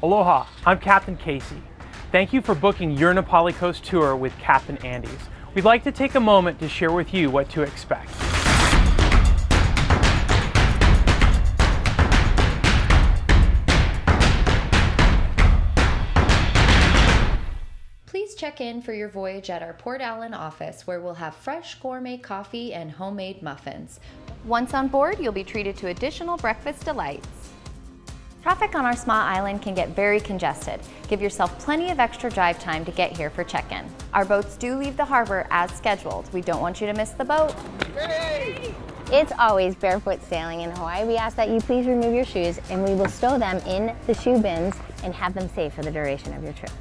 Aloha, I'm Captain Casey. Thank you for booking your Na Pali Coast tour with Captain Andes. We'd like to take a moment to share with you what to expect. Please check in for your voyage at our Port Allen office, where we'll have fresh gourmet coffee and homemade muffins. Once on board, you'll be treated to additional breakfast delights. Traffic on our small island can get very congested. Give yourself plenty of extra drive time to get here for check-in. Our boats do leave the harbor as scheduled. We don't want you to miss the boat. It's always barefoot sailing in Hawaii. We ask that you please remove your shoes, and we will stow them in the shoe bins and have them safe for the duration of your trip.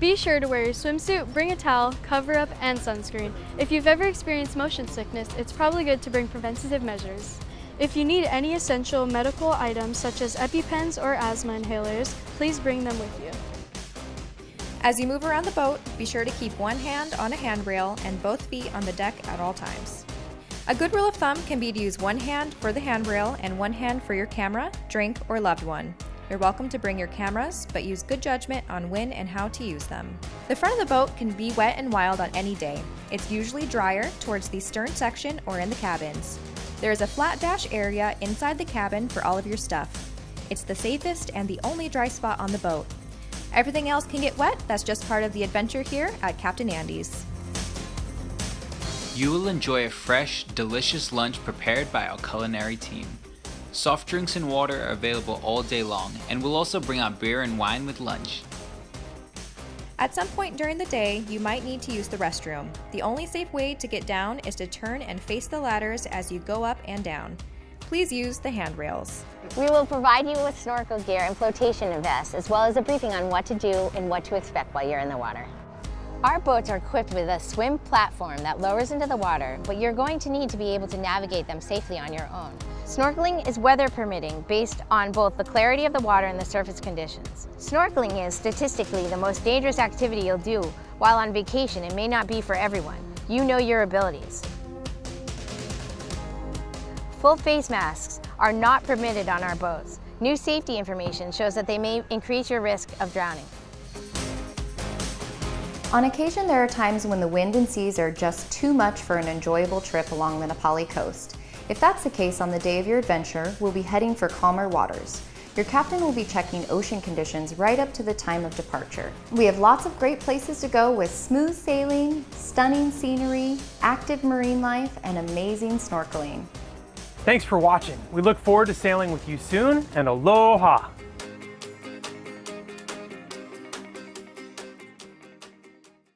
Be sure to wear your swimsuit, bring a towel, cover up, and sunscreen. If you've ever experienced motion sickness, it's probably good to bring preventative measures. If you need any essential medical items such as EpiPens or asthma inhalers, please bring them with you. As you move around the boat, be sure to keep one hand on a handrail and both feet on the deck at all times. A good rule of thumb can be to use one hand for the handrail and one hand for your camera, drink, or loved one. You're welcome to bring your cameras, but use good judgment on when and how to use them. The front of the boat can be wet and wild on any day. It's usually drier towards the stern section or in the cabins. There is a flat dash area inside the cabin for all of your stuff. It's the safest and the only dry spot on the boat. Everything else can get wet, that's just part of the adventure here at Captain Andes. You will enjoy a fresh, delicious lunch prepared by our culinary team. Soft drinks and water are available all day long, and we'll also bring out beer and wine with lunch. At some point during the day, you might need to use the restroom. The only safe way to get down is to turn and face the ladders as you go up and down. Please use the handrails. We will provide you with snorkel gear and flotation vests, as well as a briefing on what to do and what to expect while you're in the water. Our boats are equipped with a swim platform that lowers into the water, but you're going to need to be able to navigate them safely on your own. Snorkeling is weather permitting based on both the clarity of the water and the surface conditions. Snorkeling is statistically the most dangerous activity you'll do while on vacation and may not be for everyone. You know your abilities. Full face masks are not permitted on our boats. New safety information shows that they may increase your risk of drowning. On occasion, there are times when the wind and seas are just too much for an enjoyable trip along the Na Pali coast. If that's the case on the day of your adventure, we'll be heading for calmer waters. Your captain will be checking ocean conditions right up to the time of departure. We have lots of great places to go with smooth sailing, stunning scenery, active marine life, and amazing snorkeling. Thanks for watching. We look forward to sailing with you soon, and aloha!